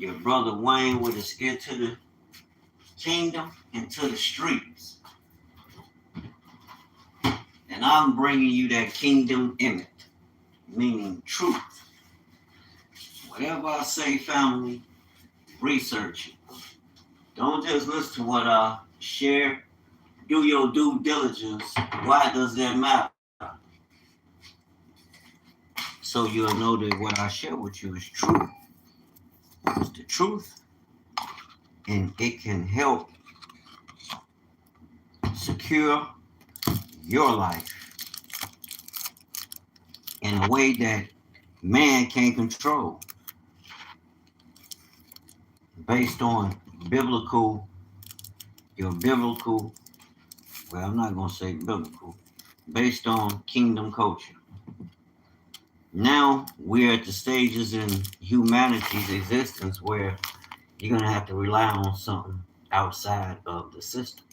your brother Wayne with his ear to the kingdom and to the streets. And I'm bringing you that kingdom image, meaning truth. Whatever I say, family, research it. Don't just listen to what I share. Do your due diligence. Why does that matter? So you'll know that what I share with you is true. It's the truth, and it can help secure your life in a way that man can't control, based on biblical, your biblical, well, I'm not going to say biblical, based on kingdom culture. Now we're at the stages in humanity's existence where you're going to have to rely on something outside of the system.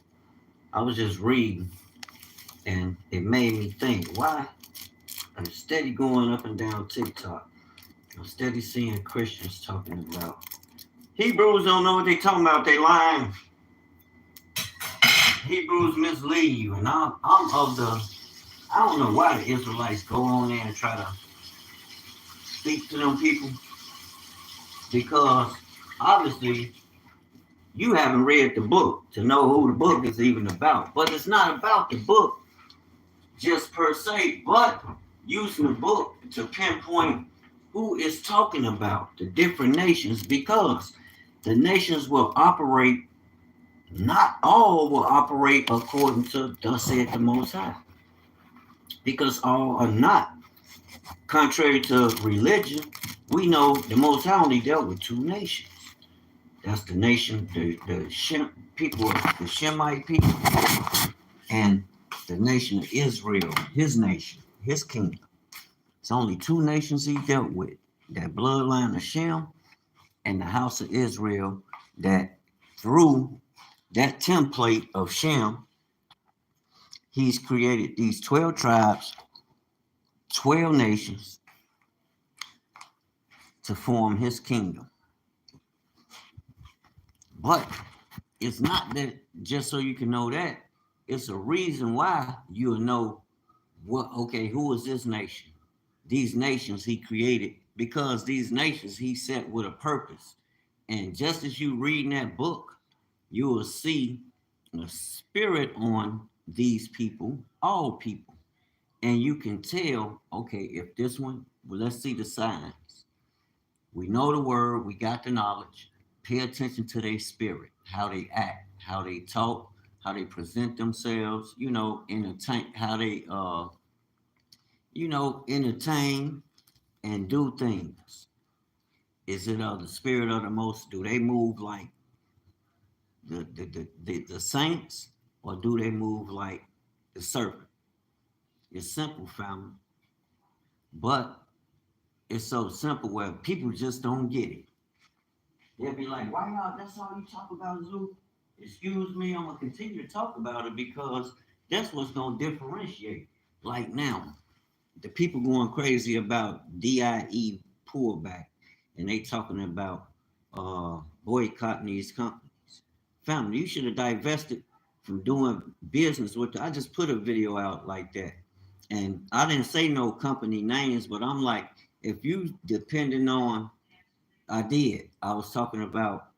I was just reading and it made me think, why I'm steady going up and down TikTok. I'm steady seeing Christians talking about Hebrews don't know what they talking about, they lying. Hebrews mislead you. And I'm of the, I don't know why the Israelites go on there and try to speak to them people, because obviously you haven't read the book to know who the book is even about. But it's not about the book just per se, but using the book to pinpoint who is talking about the different nations, because the nations will operate, not all will operate according to thus said the Most High, because all are not. Contrary to religion, we know the Most High only dealt with two nations. That's the nation, the Shem people, the Shemite people, and the nation of Israel, his nation, his kingdom. It's only two nations he dealt with, that bloodline of Shem and the house of Israel, that through that template of Shem, he's created these 12 tribes, 12 nations to form his kingdom. But it's not that just so you can know that. It's a reason why you'll know what, okay, who is this nation? These nations he created, because these nations he set with a purpose. And just as you read in that book, you will see a spirit on these people, all people. And you can tell, okay, if this one, well, let's see the signs. We know the word, we got the knowledge. Pay attention to their spirit, how they act, how they talk, how they present themselves, entertain, how they, entertain and do things. Is it the spirit of the most? Do they move like the saints, or do they move like the serpent? It's simple, family, but it's so simple where people just don't get it. They'll be like, why y'all, that's all you talk about, Zoo? Excuse me, I'm going to continue to talk about it because that's what's going to differentiate. Like now, the people going crazy about DIE pullback, and they talking about boycotting these companies. Family, you should have divested from doing business with I just put a video out like that. And I didn't say no company names, but I'm like, if you depending on, I did. I was talking about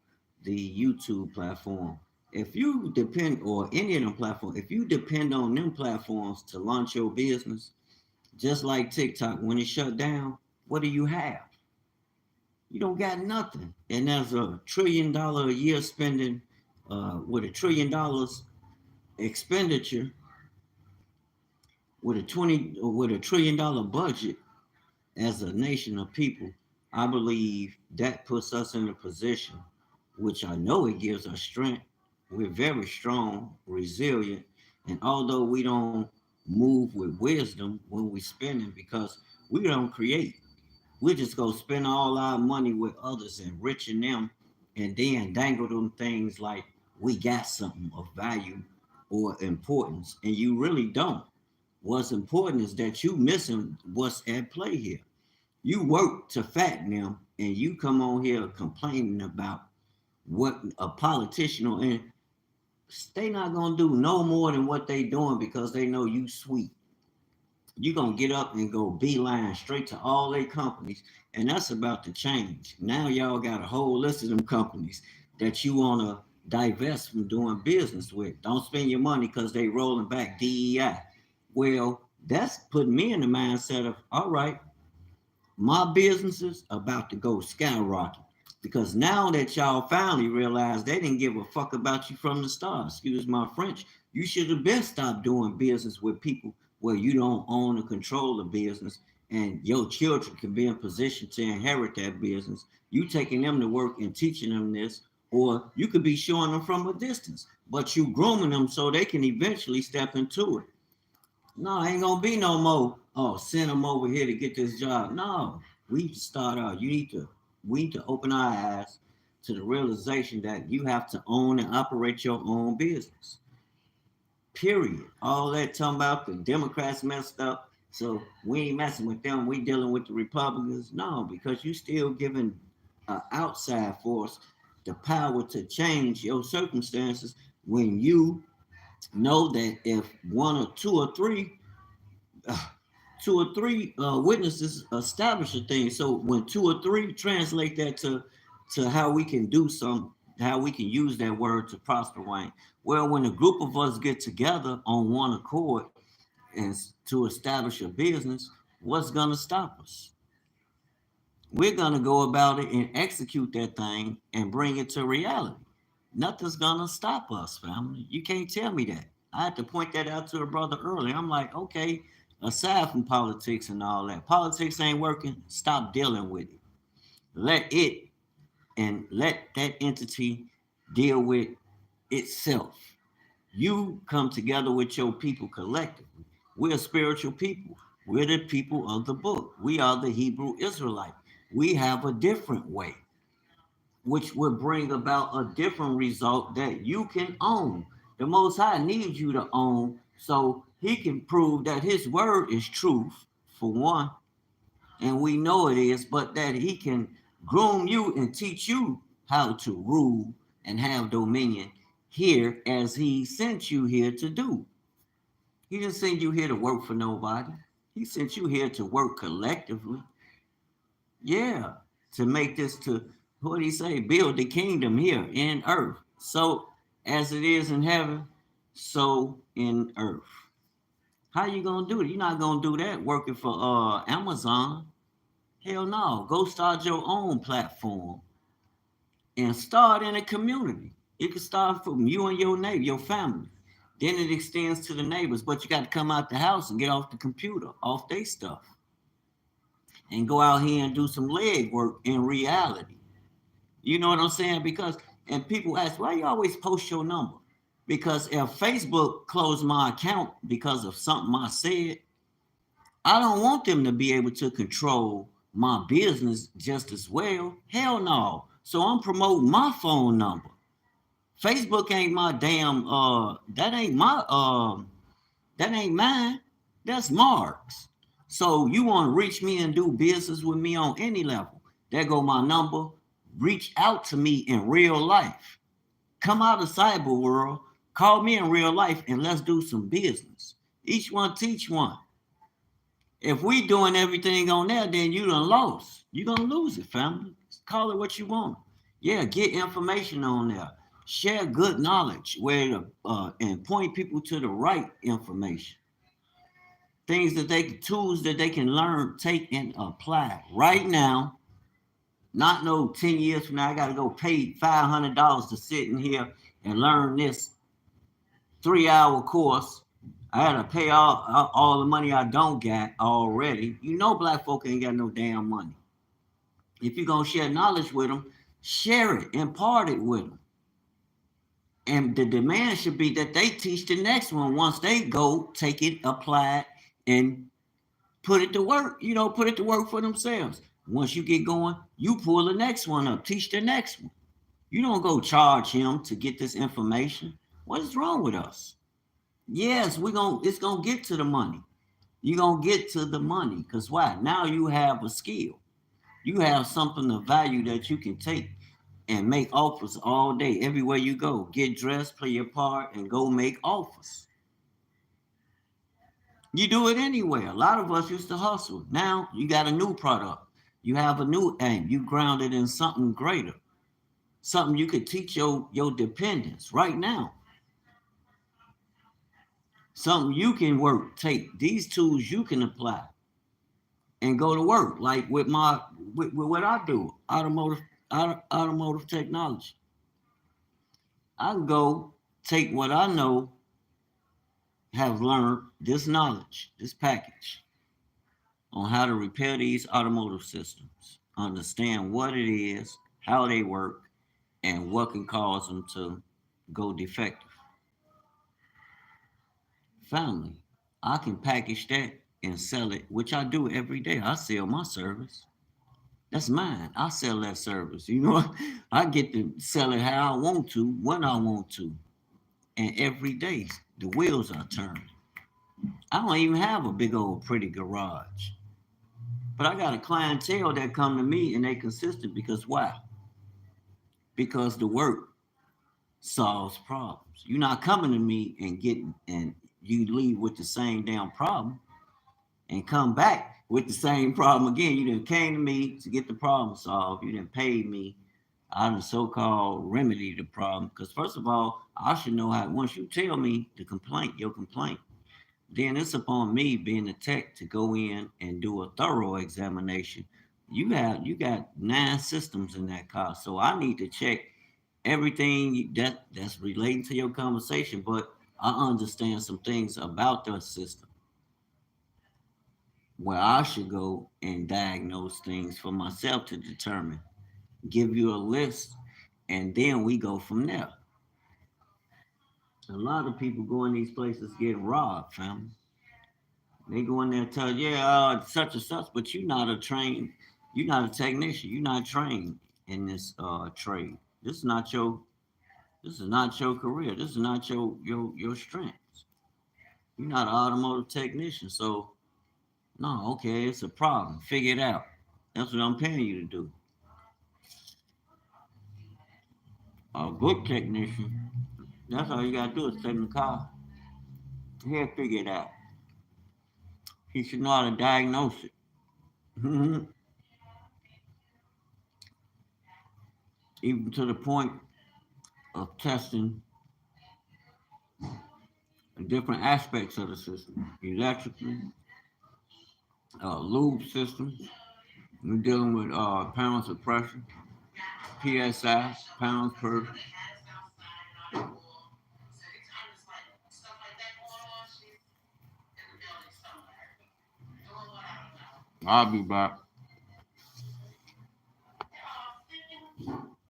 the YouTube platform. If you depend, or any of them platforms, if you depend on them platforms to launch your business, just like TikTok, when it shut down, what do you have? You don't got nothing. And there's $1 trillion a year spending, with $1 trillion expenditure, with a $1 trillion budget as a nation of people. I believe that puts us in a position, which I know it gives us strength. We're very strong, resilient, and although we don't move with wisdom when we spending, because we don't create, we just go spend all our money with others, enriching them, and then dangle them things like we got something of value or importance, and you really don't. What's important is that you missing what's at play here. You work to fatten them, and you come on here complaining about what a politician and they not gonna do no more than what they doing because they know you sweet. You gonna get up and go beeline straight to all their companies, and that's about to change. Now y'all got a whole list of them companies that you wanna divest from doing business with. Don't spend your money because they rolling back DEI. Well, that's putting me in the mindset of all right, my business is about to go skyrocket because now that y'all finally realize they didn't give a fuck about you from the start, excuse my French, you should have been stopped doing business with people where you don't own or control the business and your children can be in position to inherit that business. You taking them to work and teaching them this, or you could be showing them from a distance, but you grooming them so they can eventually step into it. No, ain't gonna be no more. Oh, send them over here to get this job. No, we need to start out. We need to open our eyes to the realization that you have to own and operate your own business. Period. All that talking about the Democrats messed up, so we ain't messing with them. We dealing with the Republicans. No, because you still giving an outside force the power to change your circumstances when you know that if one or uh, two or three witnesses establish a thing. So when two or three translate that to how we can do some, how we can use that word to prosper, Wayne. Well, when a group of us get together on one accord and to establish a business, what's gonna stop us? We're gonna go about it and execute that thing and bring it to reality. Nothing's gonna stop us, family. You can't tell me that. I had to point that out to a brother earlier. I'm like, okay, aside from politics and all that, politics ain't working. Stop dealing with it. Let it and let that entity deal with itself. You come together with your people collectively. We're a spiritual people. We're the people of the book. We are the Hebrew Israelite. We have a different way, which would bring about a different result that you can own. The Most High needs you to own so he can prove that his word is truth, for one, and we know it is, but that he can groom you and teach you how to rule and have dominion here as he sent you here to do. He didn't send you here to work for nobody. He sent you here to work collectively. Yeah, to make this to what do he say? Build the kingdom here in earth. So as it is in heaven, so in earth. How you gonna do it? You're not gonna do that working for Amazon. Hell no. Go start your own platform and start in a community. It can start from you and your neighbor, your family. Then it extends to the neighbors, but you got to come out the house and get off the computer, off their stuff, and go out here and do some leg work in reality. You know what I'm saying? Because, and people ask, why you always post your number? Because if Facebook closed my account because of something I said, I don't want them to be able to control my business just as well. Hell no. So I'm promoting my phone number. Facebook ain't my damn that ain't mine. That's Mark's. So you want to reach me and do business with me on any level. There go my number. Reach out to me in real life. Come out of cyber world. Call me in real life and let's do some business. Each one teach one. If we doing everything on there, then you done lost. You gonna lose it, family. Call it what you want. Yeah, get information on there. Share good knowledge where to, and point people to the right information. Things that they tools that they can learn, take and apply right now. Not no 10 years from now, I gotta go pay $500 to sit in here and learn this 3-hour course. I gotta pay all the money I don't got already. You know, black folk ain't got no damn money. If you're gonna share knowledge with them, share it, impart it with them. And the demand should be that they teach the next one once they go take it, apply it, and put it to work. You know, put it to work for themselves. Once you get going, you pull the next one up, teach the next one. You don't go charge him to get this information. What is wrong with us? Yes, it's gonna get to the money. You're gonna get to the money. Because why? Now you have a skill. You have something of value that you can take and make offers all day, everywhere you go. Get dressed, play your part, and go make offers. You do it anywhere. A lot of us used to hustle. Now you got a new product. You have a new aim. You grounded in something greater, something you could teach your dependents right now. Something you can work. Take these tools you can apply and go to work. Like with what I do, automotive technology. I go take what I know, have learned this knowledge, this package on how to repair these automotive systems, understand what it is, how they work, and what can cause them to go defective. Finally, I can package that and sell it, which I do every day. I sell my service. That's mine. I sell that service. You know, I get to sell it how I want to, when I want to. And every day, the wheels are turning. I don't even have a big old pretty garage. But I got a clientele that come to me and they consistent because why? Because the work solves problems. You're not coming to me and getting and you leave with the same damn problem and come back with the same problem again. You didn't came to me to get the problem solved. You didn't pay me. I done so-called remedy the problem. Because first of all, I should know how. Once you tell me the complaint, your complaint, then it's upon me being the tech to go in and do a thorough examination. You got 9 systems in that car, so I need to check everything that's relating to your conversation. But I understand some things about the system where I should go and diagnose things for myself to determine. Give you a list, and then we go from there. A lot of people go in these places getting robbed, fam. They go in there and tell you, yeah, such and such, but you're not a technician, you're not trained in this trade. This is not your, this is not your career. This is not your strengths. You're not an automotive technician, so no, okay, it's a problem. Figure it out. That's what I'm paying you to do. A good technician, that's all you gotta do is take the car. He'll figure it out. He should know how to diagnose it. Even to the point of testing different aspects of the system, electrically, lube systems. We're dealing with pounds of pressure, PSI, pounds per. I'll be back.